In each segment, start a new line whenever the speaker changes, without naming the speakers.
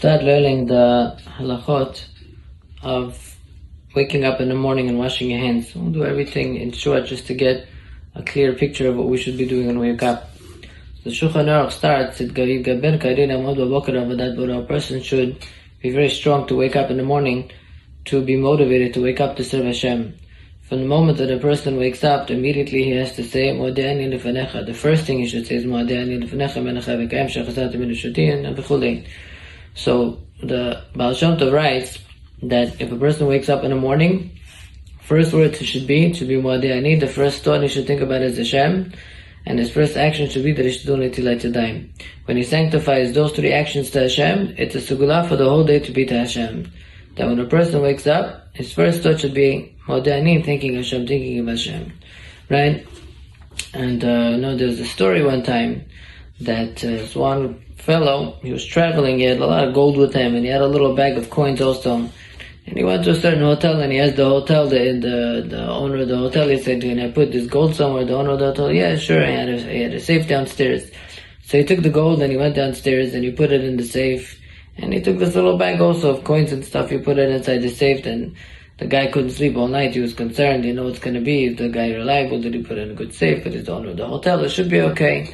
start learning the halachot of waking up in the morning and washing your hands. We'll do everything in short just to get a clear picture of what we should be doing when we wake up. The Shulchan Aruch starts, a person should be very strong to wake up in the morning, to be motivated to wake up to serve Hashem. From the moment that a person wakes up, immediately he has to say, the first thing he should say is, so the Baal Shem Tov writes that if a person wakes up in the morning, first words should be Muadei Ani. The first thought he should think about is Hashem, and his first action should be that he should do Netilat Yadayim. When he sanctifies those three actions to Hashem, it's a segula for the whole day to be to Hashem. That when a person wakes up, his first thought should be Muadei Ani, thinking Hashem, thinking of Hashem, right? And there's a story one time that this one fellow, he was traveling, he had a lot of gold with him, and he had a little bag of coins also. And he went to a certain hotel, and he asked the hotel, the owner of the hotel, he said, "Can I put this gold somewhere?" The owner of the hotel, "Yeah, sure." He had a safe downstairs. So he took the gold and he went downstairs and he put it in the safe. And he took this little bag also of coins and stuff, he put it inside the safe. And the guy couldn't sleep all night, he was concerned, what's going to be, is the guy reliable, did he put it in a good safe, but he's the owner of the hotel, it should be okay.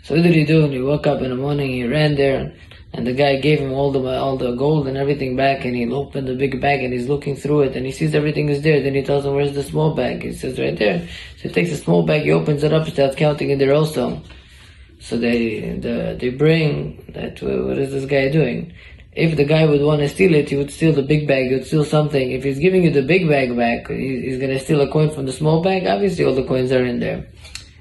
So what did he do? And he woke up in the morning, he ran there, and the guy gave him all the gold and everything back, and he opened the big bag and he's looking through it, and he sees everything is there. Then he tells him, "Where's the small bag?" He says, "Right there." So he takes the small bag, he opens it up, he starts counting in there also. So they bring that, what is this guy doing? If the guy would want to steal it, he would steal the big bag, he would steal something. If he's giving you the big bag back, he's going to steal a coin from the small bag, obviously all the coins are in there.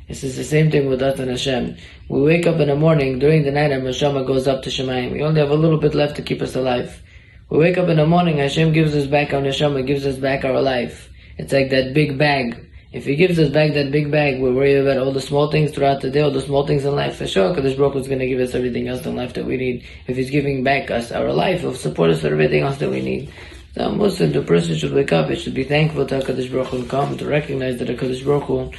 This is the same thing with us and Hashem. We wake up in the morning, during the night our neshama goes up to Shemayim. We only have a little bit left to keep us alive. We wake up in the morning, Hashem gives us back our neshama, gives us back our life. It's like that big bag. If He gives us back that big bag, we're worried about all the small things throughout the day, all the small things in life. For sure, Kadosh Baruch Hu is going to give us everything else in life that we need. If He's giving back us our life, He'll support us with everything else that we need. So a Muslim, the person should wake up, he should be thankful to HaKadosh Baruch Hu and come to recognize that HaKadosh Baruch Hu,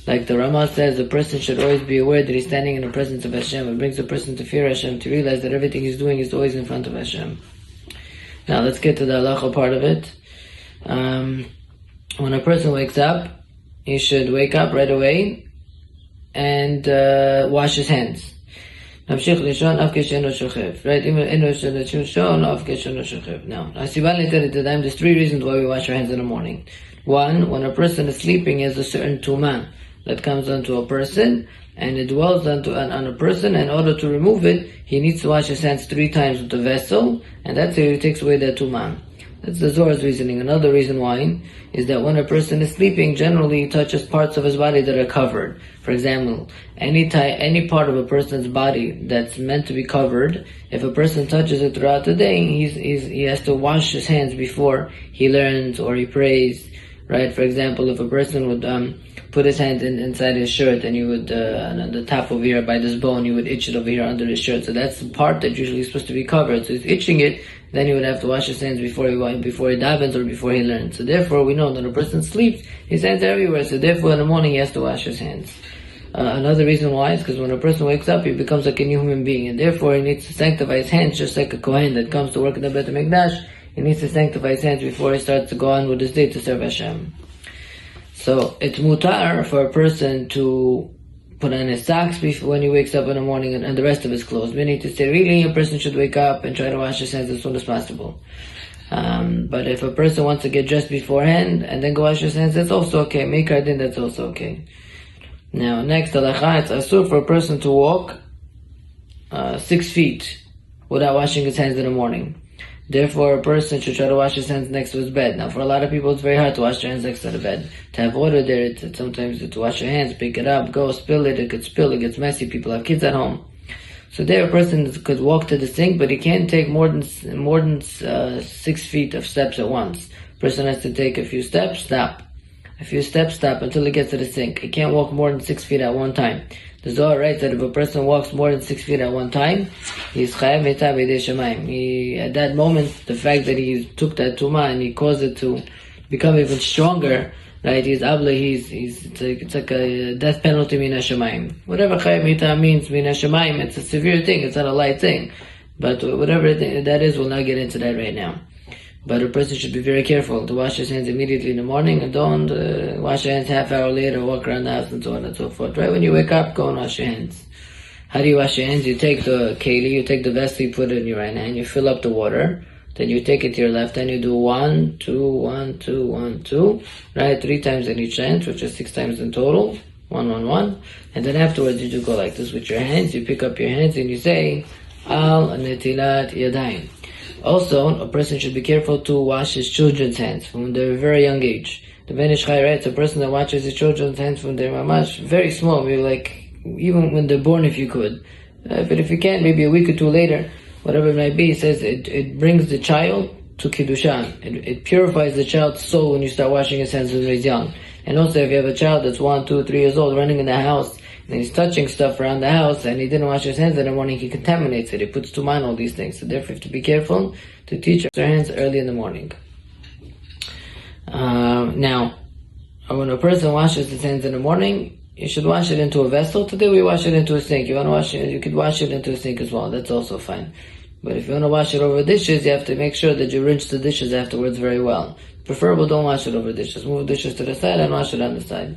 like the Ramah says, the person should always be aware that he's standing in the presence of Hashem. It brings the person to fear Hashem, to realize that everything he's doing is always in front of Hashem. Now let's get to the halacha part of it. When a person wakes up, he should wake up right away and wash his hands. Right? Now, there's three reasons why we wash our hands in the morning. One, when a person is sleeping, he has a certain tumah that comes onto a person, and it dwells on a person. In order to remove it, he needs to wash his hands 3 times with the vessel, and that's how he takes away that tumah. That's the Zohar's reasoning. Another reason why is that when a person is sleeping, generally he touches parts of his body that are covered. For example, any part of a person's body that's meant to be covered, if a person touches it throughout the day, he has to wash his hands before he learns or he prays. Right? For example, if a person would put his hand inside his shirt, and he would, on the top over here by this bone, he would itch it over here under his shirt. So that's the part that usually is supposed to be covered. So he's itching it, then he would have to wash his hands before he davens or before he learns. So therefore, we know that a person sleeps, his hands are everywhere. So therefore, in the morning, he has to wash his hands. Another reason why is because when a person wakes up, he becomes like a new human being, and therefore he needs to sanctify his hands, just like a Kohen that comes to work in the Beit HaMikdash. He needs to sanctify his hands before he starts to go on with his day to serve Hashem. So it's mutar for a person to put on his socks when he wakes up in the morning, and the rest of his clothes. We need to say, really, a person should wake up and try to wash his hands as soon as possible. But if a person wants to get dressed beforehand and then go wash his hands, that's also okay. Make our din, that's also okay. Now, next, halakha, it's asur for a person to walk 6 feet without washing his hands in the morning. Therefore, a person should try to wash his hands next to his bed. Now, for a lot of people, it's very hard to wash their hands next to the bed. To have water there, sometimes to wash your hands, pick it up, go, spill it, it could spill, it gets messy, people have kids at home. So there, a person could walk to the sink, but he can't take more than 6 feet of steps at once. A person has to take a few steps, stop. A few steps, stop, until he gets to the sink. He can't walk more than 6 feet at one time. The Zohar writes that if a person walks more than 6 feet at one time, he's chayav mitah b'yedei Shemayim. At that moment, the fact that he took that tumah and he caused it to become even stronger, right? He's it's like a death penalty min Shemayim. Whatever chayav mitah means min Shemayim, it's a severe thing. It's not a light thing. But whatever that is, we'll not get into that right now. But a person should be very careful to wash his hands immediately in the morning, and don't wash your hands half hour later, walk around the house and so on and so forth. Right when you wake up, go and wash your hands. How do you wash your hands? You take the keli, you take the vessel, you put it in your right hand, you fill up the water, then you take it to your left hand, you do 1, 2, 1, 2, 1, 2, right? 3 times in each hand, which is 6 times in total. 1, 1, 1. And then afterwards you do go like this with your hands, you pick up your hands and you say, Al netilat yadayim. Also, a person should be careful to wash his children's hands from their very young age. The Ben Ish Chai writes, a person that washes his children's hands from their mamash, very small, maybe like, even when they're born if you could. But if you can't, maybe a week or 2 later, whatever it might be, he says it brings the child to Kiddushan. It purifies the child's soul when you start washing his hands when he's young. And also if you have a child that's 1, 2, 3 years old running in the house, and he's touching stuff around the house, and he didn't wash his hands in the morning, he contaminates it. He puts to mind all these things. So therefore, you have to be careful to teach our hands early in the morning. Now, when a person washes his hands in the morning, you should wash it into a vessel. Today we wash it into a sink. You want to wash it, you could wash it into a sink as well. That's also fine. But if you want to wash it over dishes, you have to make sure that you rinse the dishes afterwards very well. Preferable, don't wash it over dishes. Move dishes to the side and wash it on the side.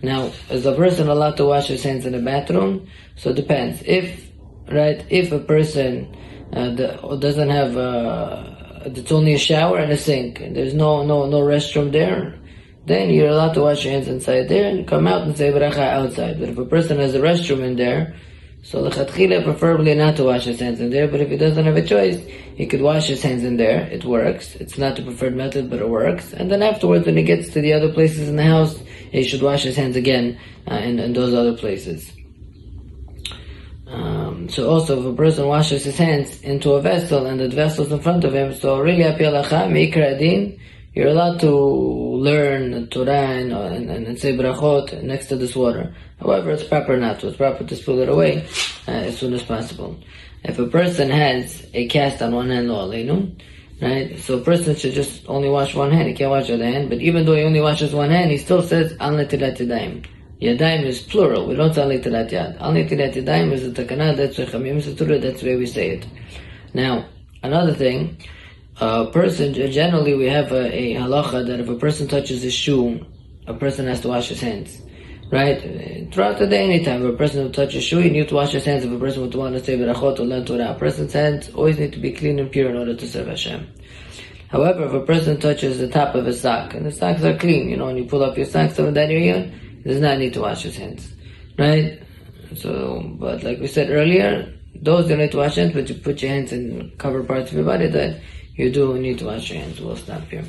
Now, is a person allowed to wash his hands in the bathroom? So it depends. If a person doesn't have, it's only a shower and a sink, and there's no restroom there, then you're allowed to wash your hands inside there and come out and say bracha outside. But if a person has a restroom in there, so l'chatchila preferably not to wash his hands in there, but if he doesn't have a choice, he could wash his hands in there. It works. It's not the preferred method, but it works. And then afterwards, when he gets to the other places in the house, he should wash his hands again in those other places. So also, if a person washes his hands into a vessel and the vessel's in front of him, so really api halacha, meikra adin, you're allowed to learn Torah and say brachot next to this water. However, it's proper not to. It's proper to spill it away as soon as possible. If a person has a cast on one hand, lo aleinu, right? So a person should just only wash one hand. He can't wash the other hand. But even though he only washes one hand, he still says al netilat yadayim. Yadayim is plural. We don't say al netilat yad. Al netilat yadayim is a takana. That's the way we say it. Now, another thing. A person, generally we have a halacha that if a person touches his shoe, a person has to wash his hands. Right? Throughout the day, anytime if a person will touch his shoe, he needs to wash his hands. If a person would want to say berachot or learn Torah, a person's hands always need to be clean and pure in order to serve Hashem. However, if a person touches the top of his sock, and the socks are clean, when you pull up your socks over that area, he does not need to wash his hands. Right? So, but like we said earlier, those don't need to wash hands, but you put your hands in cover parts of your body that you do need to wash your hands. We'll stop here.